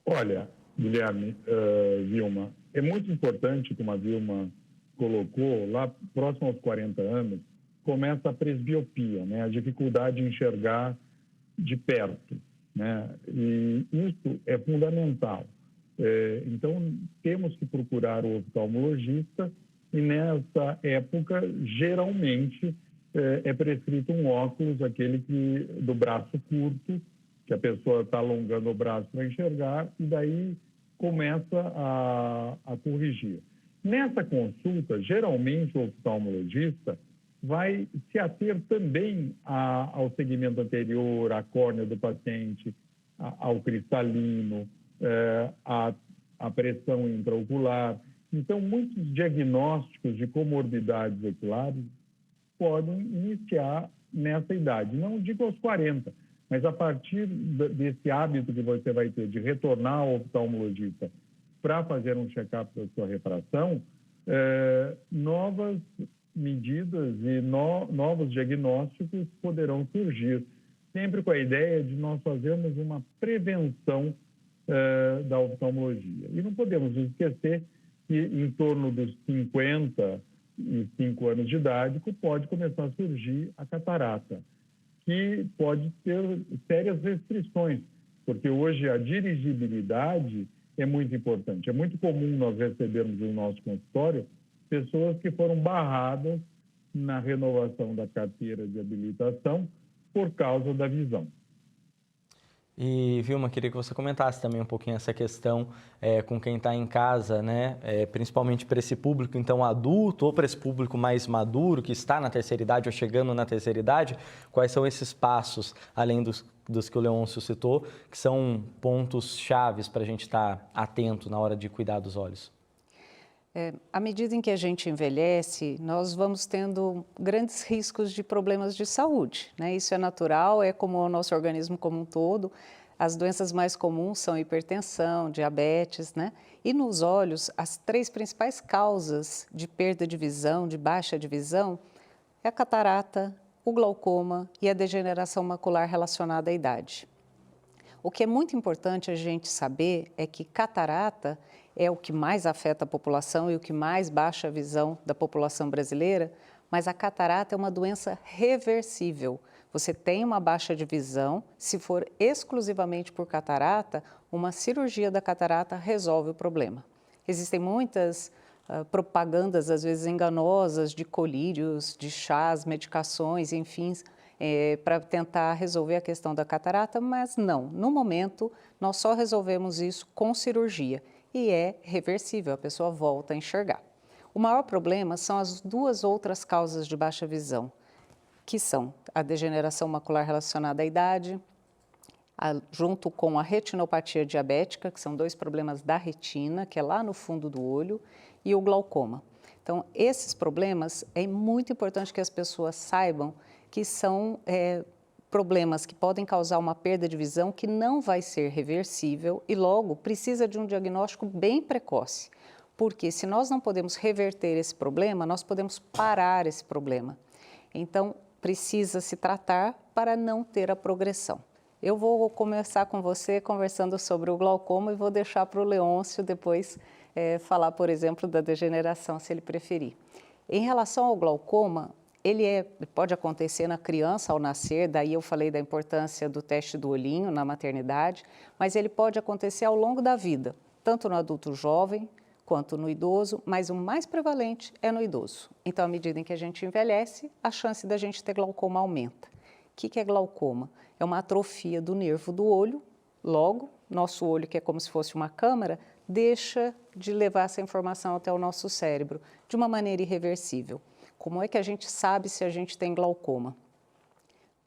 S4: Olha, Guilherme, Vilma, é muito importante, como a Vilma colocou, lá próximo aos 40 anos, começa a presbiopia, né? A dificuldade de enxergar de perto, né? E isso é fundamental. Então, temos que procurar o oftalmologista e nessa época, geralmente, é prescrito um óculos, aquele do braço curto, que a pessoa está alongando o braço para enxergar e daí começa a corrigir. Nessa consulta, geralmente o oftalmologista vai se ater também ao segmento anterior, à córnea do paciente, ao cristalino, à pressão intraocular. Então, muitos diagnósticos de comorbidades oculares podem iniciar nessa idade. Não digo aos 40, mas a partir desse hábito que você vai ter de retornar ao oftalmologista para fazer um check-up da sua refração, novas medidas e novos diagnósticos poderão surgir, sempre com a ideia de nós fazermos uma prevenção da oftalmologia. E não podemos nos esquecer que em torno dos 55 anos de idade pode começar a surgir a catarata, que pode ter sérias restrições, porque hoje a dirigibilidade é muito importante. É muito comum nós recebermos no nosso consultório pessoas que foram barradas na renovação da carteira de habilitação por causa da visão.
S1: E, Vilma, queria que você comentasse também um pouquinho essa questão com quem está em casa, né? Principalmente para esse público, então, adulto ou para esse público mais maduro, que está na terceira idade ou chegando na terceira idade, quais são esses passos, além dos que o Leôncio citou, que são pontos chaves para a gente estar atento na hora de cuidar dos olhos?
S3: À medida em que a gente envelhece, nós vamos tendo grandes riscos de problemas de saúde, né? Isso é natural, é como o nosso organismo como um todo. As doenças mais comuns são hipertensão, diabetes, né? E nos olhos, as 3 principais causas de perda de visão, de baixa de visão, é a catarata, o glaucoma e a degeneração macular relacionada à idade. O que é muito importante a gente saber é que catarata é o que mais afeta a população e o que mais baixa a visão da população brasileira, mas a catarata é uma doença reversível. Você tem uma baixa de visão, se for exclusivamente por catarata, uma cirurgia da catarata resolve o problema. Existem muitas propagandas, às vezes enganosas, de colírios, de chás, medicações, enfim, para tentar resolver a questão da catarata, mas não. No momento, nós só resolvemos isso com cirurgia e é reversível, a pessoa volta a enxergar. O maior problema são as 2 outras causas de baixa visão, que são a degeneração macular relacionada à idade, junto com a retinopatia diabética, que são 2 problemas da retina, que é lá no fundo do olho, e o glaucoma. Então, esses problemas é muito importante que as pessoas saibam que são problemas que podem causar uma perda de visão que não vai ser reversível e logo precisa de um diagnóstico bem precoce, porque se nós não podemos reverter esse problema, nós podemos parar esse problema. Então, precisa se tratar para não ter a progressão. Eu vou começar com você conversando sobre o glaucoma e vou deixar para o Leôncio depois falar, por exemplo, da degeneração, se ele preferir. Em relação ao glaucoma, ele pode acontecer na criança ao nascer, daí eu falei da importância do teste do olhinho na maternidade, mas ele pode acontecer ao longo da vida, tanto no adulto jovem quanto no idoso, mas o mais prevalente é no idoso. Então, à medida em que a gente envelhece, a chance da gente ter glaucoma aumenta. O que é glaucoma? É uma atrofia do nervo do olho, logo, nosso olho, que é como se fosse uma câmara, deixa de levar essa informação até o nosso cérebro, de uma maneira irreversível. Como é que a gente sabe se a gente tem glaucoma?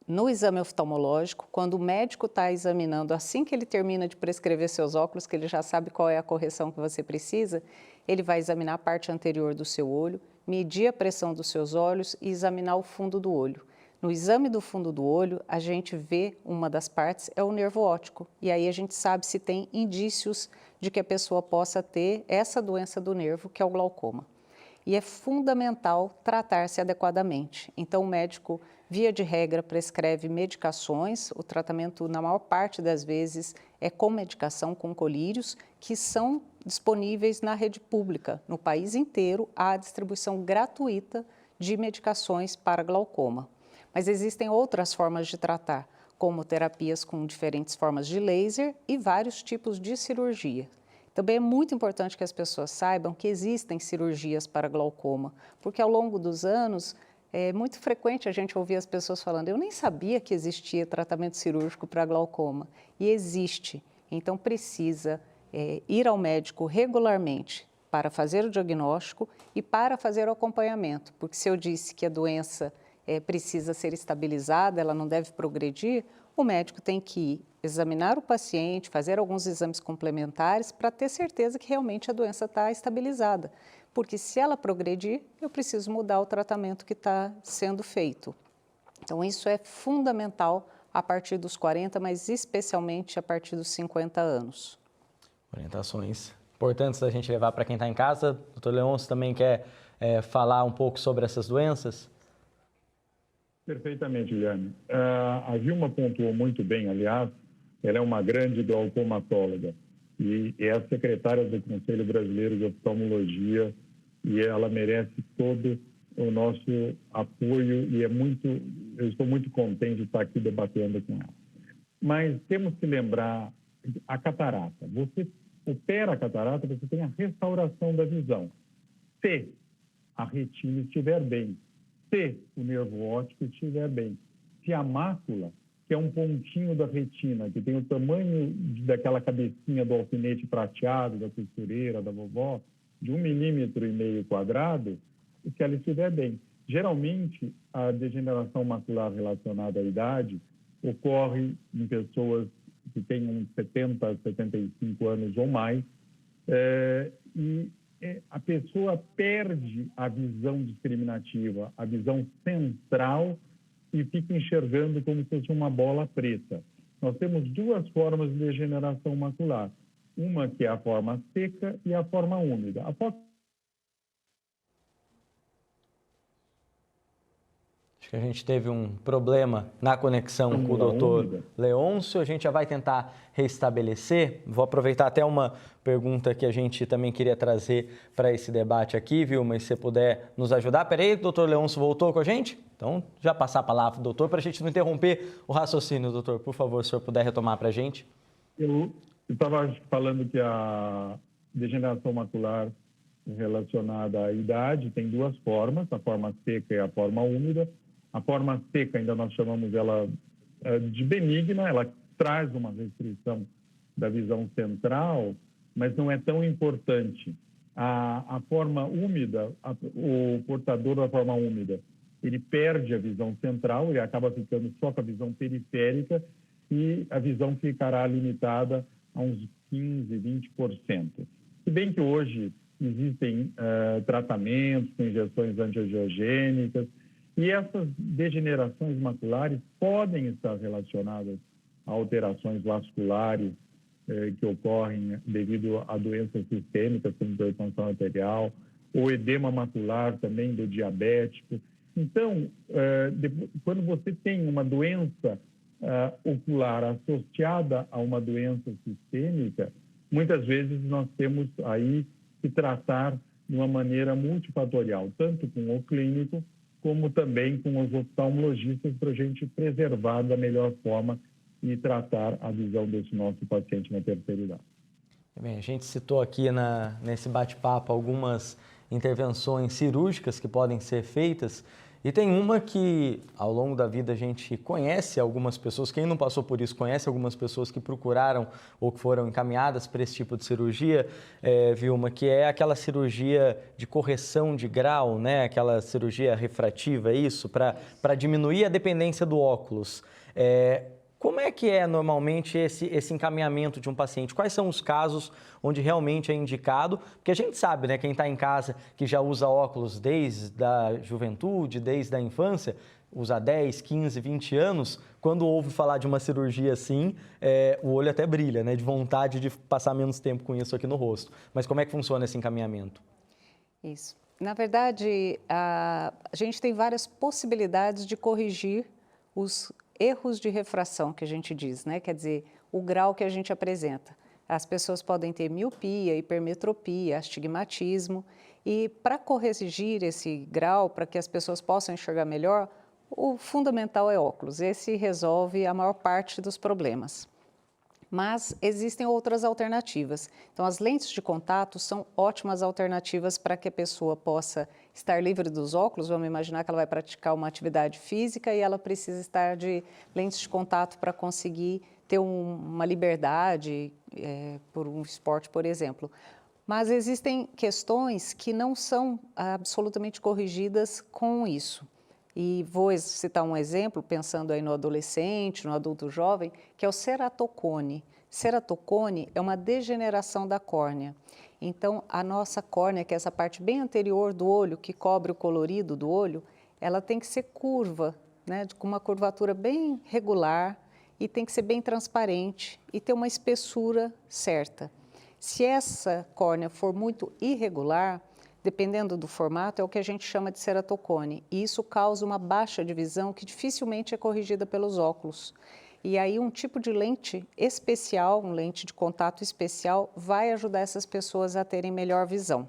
S3: No exame oftalmológico, quando o médico está examinando, assim que ele termina de prescrever seus óculos, que ele já sabe qual é a correção que você precisa, ele vai examinar a parte anterior do seu olho, medir a pressão dos seus olhos e examinar o fundo do olho. No exame do fundo do olho, a gente vê uma das partes, é o nervo óptico, e aí a gente sabe se tem indícios de que a pessoa possa ter essa doença do nervo, que é o glaucoma. E é fundamental tratar-se adequadamente. Então, o médico, via de regra, prescreve medicações. O tratamento, na maior parte das vezes, é com medicação, com colírios, que são disponíveis na rede pública. No país inteiro, há a distribuição gratuita de medicações para glaucoma. Mas existem outras formas de tratar, como terapias com diferentes formas de laser e vários tipos de cirurgia. Também é muito importante que as pessoas saibam que existem cirurgias para glaucoma, porque ao longo dos anos é muito frequente a gente ouvir as pessoas falando: eu nem sabia que existia tratamento cirúrgico para glaucoma. E existe, então precisa ir ao médico regularmente para fazer o diagnóstico e para fazer o acompanhamento, porque se eu disse que a doença precisa ser estabilizada, ela não deve progredir, o médico tem que ir examinar o paciente, fazer alguns exames complementares para ter certeza que realmente a doença está estabilizada. Porque se ela progredir, eu preciso mudar o tratamento que está sendo feito. Então, isso é fundamental a partir dos 40, mas especialmente a partir dos 50 anos.
S1: Orientações importantes da gente levar para quem está em casa. Doutor Leôncio também quer falar um pouco sobre essas doenças?
S4: Perfeitamente, Guilherme. A Vilma pontuou muito bem, aliás, ela é uma grande glaucomatóloga e é a secretária do Conselho Brasileiro de Oftalmologia e ela merece todo o nosso apoio e eu estou muito contente de estar aqui debatendo com ela. Mas temos que lembrar a catarata. Você opera a catarata, você tem a restauração da visão. Se a retina estiver bem, se o nervo óptico estiver bem, se a mácula que é um pontinho da retina, que tem o tamanho daquela cabecinha do alfinete prateado, da costureira, da vovó, de 1,5 milímetro quadrado, se ela estiver bem. Geralmente, a degeneração macular relacionada à idade ocorre em pessoas que têm uns 70, 75 anos ou mais, e a pessoa perde a visão discriminativa, a visão central, e fica enxergando como se fosse uma bola preta. Nós temos duas formas de degeneração macular, uma que é a forma seca e a forma úmida.
S1: Acho que a gente teve um problema na conexão com o doutor Leôncio, a gente já vai tentar restabelecer. Vou aproveitar até uma pergunta que a gente também queria trazer para esse debate aqui, viu? Mas se você puder nos ajudar. Peraí, o doutor Leôncio voltou com a gente? Então, já passar a palavra para o doutor, para a gente não interromper o raciocínio, doutor. Por favor, se o senhor puder retomar para a gente.
S4: Eu estava falando que a degeneração macular relacionada à idade tem duas formas, a forma seca e a forma úmida. A forma seca, ainda nós chamamos ela de benigna, ela traz uma restrição da visão central, mas não é tão importante. A forma úmida, o portador da forma úmida, ele perde a visão central, ele acaba ficando só com a visão periférica e a visão ficará limitada a uns 15%, 20%. Se bem que hoje existem tratamentos com injeções antiangiogênicas, e essas degenerações maculares podem estar relacionadas a alterações vasculares que ocorrem devido a doenças sistêmicas, como hipertensão arterial, ou edema macular também do diabético. Então, quando você tem uma doença ocular associada a uma doença sistêmica, muitas vezes nós temos aí que tratar de uma maneira multifatorial, tanto com o clínico, como também com os oftalmologistas, para a gente preservar da melhor forma e tratar a visão desse nosso paciente na terceira idade.
S1: Bem, a gente citou aqui nesse bate-papo algumas intervenções cirúrgicas que podem ser feitas, e tem uma que ao longo da vida a gente conhece algumas pessoas, quem não passou por isso conhece algumas pessoas que procuraram ou que foram encaminhadas para esse tipo de cirurgia, Vilma, que é aquela cirurgia de correção de grau, né? Aquela cirurgia refrativa, isso, para diminuir a dependência do óculos. Como é que é normalmente esse encaminhamento de um paciente? Quais são os casos onde realmente é indicado? Porque a gente sabe, né, quem está em casa que já usa óculos desde a juventude, desde a infância, usa 10, 15, 20 anos, quando ouve falar de uma cirurgia assim, o olho até brilha, né, de vontade de passar menos tempo com isso aqui no rosto. Mas como é que funciona esse encaminhamento?
S3: Isso. Na verdade, a gente tem várias possibilidades de corrigir os erros de refração, que a gente diz, né? Quer dizer, o grau que a gente apresenta. As pessoas podem ter miopia, hipermetropia, astigmatismo, e para corrigir esse grau, para que as pessoas possam enxergar melhor, o fundamental é óculos. Esse resolve a maior parte dos problemas. Mas existem outras alternativas. Então, as lentes de contato são ótimas alternativas para que a pessoa possa estar livre dos óculos. Vamos imaginar que ela vai praticar uma atividade física e ela precisa estar de lentes de contato para conseguir ter uma liberdade por um esporte, por exemplo. Mas existem questões que não são absolutamente corrigidas com isso. E vou citar um exemplo, pensando aí no adolescente, no adulto jovem, que é o ceratocone. Ceratocone é uma degeneração da córnea. Então, a nossa córnea, que é essa parte bem anterior do olho, que cobre o colorido do olho, ela tem que ser curva, né, com uma curvatura bem regular, e tem que ser bem transparente e ter uma espessura certa. Se essa córnea for muito irregular, dependendo do formato, é o que a gente chama de ceratocone, e isso causa uma baixa de visão que dificilmente é corrigida pelos óculos. E aí um tipo de lente especial, uma lente de contato especial, vai ajudar essas pessoas a terem melhor visão.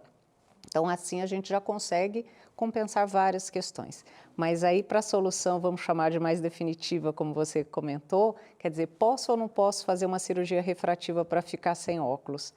S3: Então, assim a gente já consegue compensar várias questões. Mas aí, para a solução, vamos chamar de mais definitiva, como você comentou, quer dizer, posso ou não posso fazer uma cirurgia refrativa para ficar sem óculos?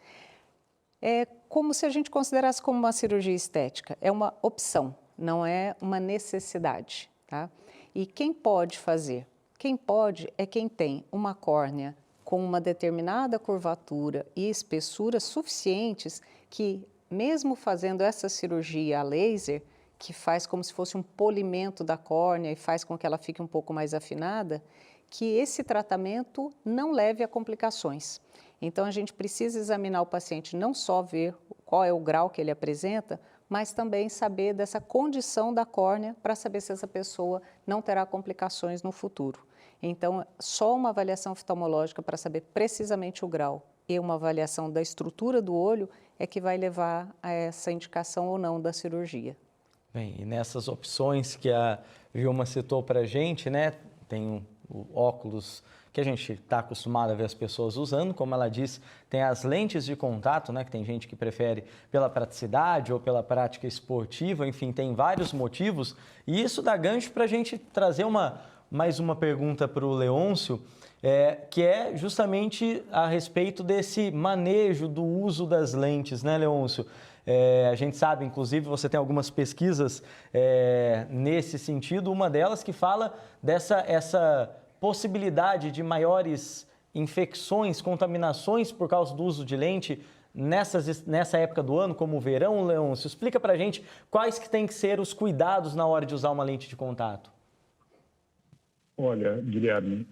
S3: É como se a gente considerasse como uma cirurgia estética. É uma opção, não é uma necessidade, tá? E quem pode fazer? Quem pode é quem tem uma córnea com uma determinada curvatura e espessura suficientes que, mesmo fazendo essa cirurgia a laser, que faz como se fosse um polimento da córnea e faz com que ela fique um pouco mais afinada, que esse tratamento não leve a complicações. Então, a gente precisa examinar o paciente, não só ver qual é o grau que ele apresenta, mas também saber dessa condição da córnea para saber se essa pessoa não terá complicações no futuro. Então, só uma avaliação oftalmológica para saber precisamente o grau e uma avaliação da estrutura do olho é que vai levar a essa indicação ou não da cirurgia.
S1: Bem, e nessas opções que a Vilma citou para a gente, né, tem o óculos que a gente está acostumado a ver as pessoas usando, como ela disse, tem as lentes de contato, né, que tem gente que prefere pela praticidade ou pela prática esportiva, enfim, tem vários motivos, e isso dá gancho para a gente trazer mais uma pergunta para o Leôncio, que é justamente a respeito desse manejo do uso das lentes, né, Leôncio? A gente sabe, inclusive, você tem algumas pesquisas nesse sentido, uma delas que fala essa possibilidade de maiores infecções, contaminações por causa do uso de lente nessa época do ano, como o verão, Leôncio. Explica para a gente quais que tem que ser os cuidados na hora de usar uma lente de contato.
S4: Olha, Guilherme,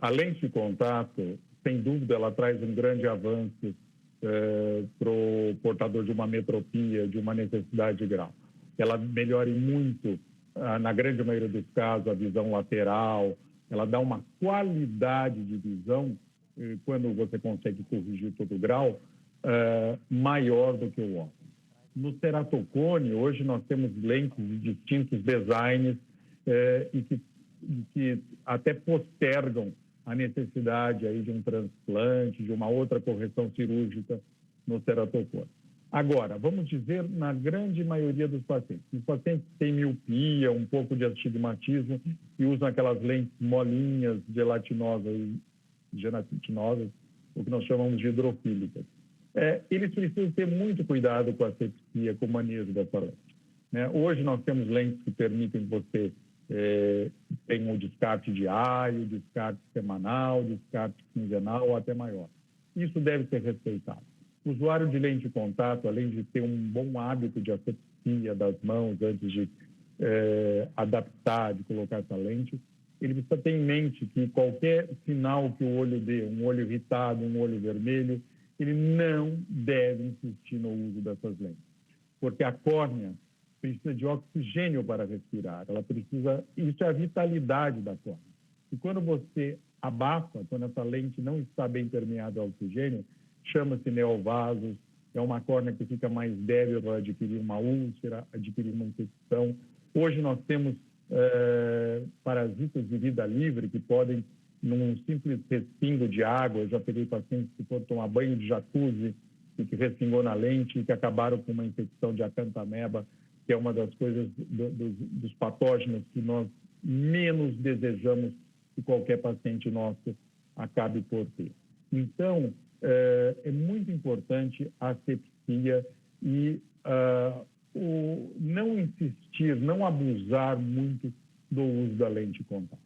S4: a lente de contato, sem dúvida, ela traz um grande avanço para o portador de uma metropia, de uma necessidade de grau. Ela melhora muito, na grande maioria dos casos, a visão lateral, ela dá uma qualidade de visão, quando você consegue corrigir todo o grau, maior do que o óculos. No ceratocone, hoje nós temos lentes de distintos designs e que até postergam a necessidade aí de um transplante, de uma outra correção cirúrgica no ceratocone. Agora, vamos dizer, na grande maioria dos pacientes, os pacientes têm miopia, um pouco de astigmatismo e usam aquelas lentes molinhas, gelatinosas, o que nós chamamos de hidrofílicas. Eles precisam ter muito cuidado com a asepsia, com o manejo dessa lente, né? Hoje nós temos lentes que permitem você tem o descarte diário, descarte semanal, descarte quinzenal ou até maior. Isso deve ser respeitado. O usuário de lente de contato, além de ter um bom hábito de asepsia das mãos antes de adaptar, de colocar essa lente, ele precisa ter em mente que qualquer sinal que o olho dê, um olho irritado, um olho vermelho, ele não deve insistir no uso dessas lentes, porque a córnea precisa de oxigênio para respirar, isso é a vitalidade da córnea. E quando você abafa, quando essa lente não está bem permeada ao oxigênio, chama-se neovasos, é uma córnea que fica mais débil para adquirir uma úlcera, adquirir uma infecção. Hoje nós temos parasitas de vida livre que podem, num simples respingo de água, eu já peguei pacientes que foram tomar banho de jacuzzi e que respingou na lente e que acabaram com uma infecção de acantameba, que é uma das coisas dos patógenos que nós menos desejamos que qualquer paciente nosso acabe por ter. Então, é muito importante a asepsia e não insistir, não abusar muito do uso da lente de contato.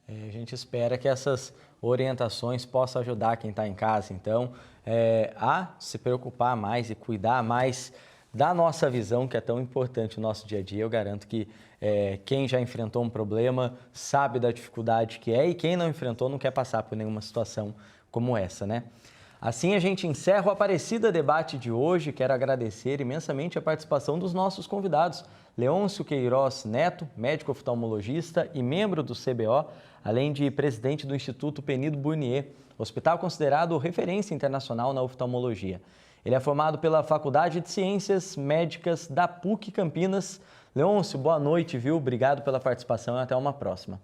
S1: A gente espera que essas orientações possam ajudar quem está em casa, então, a se preocupar mais e cuidar mais da nossa visão, que é tão importante no nosso dia a dia. Eu garanto que quem já enfrentou um problema sabe da dificuldade que é e quem não enfrentou não quer passar por nenhuma situação como essa, né? Assim a gente encerra o Aparecida Debate de hoje. Quero agradecer imensamente a participação dos nossos convidados. Leôncio Queiroz Neto, médico oftalmologista e membro do CBO, além de presidente do Instituto Penido Burnier, hospital considerado referência internacional na oftalmologia. Ele é formado pela Faculdade de Ciências Médicas da PUC Campinas. Leôncio, boa noite, viu? Obrigado pela participação e até uma próxima.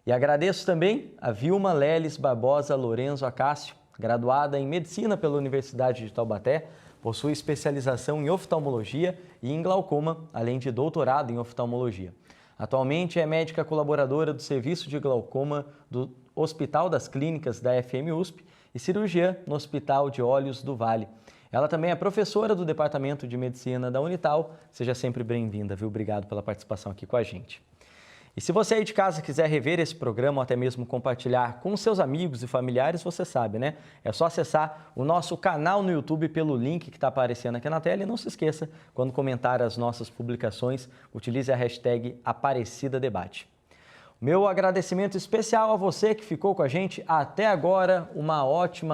S1: E agradeço também a Vilma Leles Barbosa Lorenzo Acácio, graduada em Medicina pela Universidade de Taubaté, possui especialização em oftalmologia e em glaucoma, além de doutorado em oftalmologia. Atualmente é médica colaboradora do Serviço de Glaucoma do Hospital das Clínicas da FMUSP e cirurgiã no Hospital de Olhos do Vale. Ela também é professora do Departamento de Medicina da Unital. Seja sempre bem-vinda, viu? Obrigado pela participação aqui com a gente. E se você aí de casa quiser rever esse programa ou até mesmo compartilhar com seus amigos e familiares, você sabe, né? É só acessar o nosso canal no YouTube pelo link que está aparecendo aqui na tela. E não se esqueça, quando comentar as nossas publicações, utilize a hashtag #AparecidaDebate. Meu agradecimento especial a você que ficou com a gente até agora. Uma ótima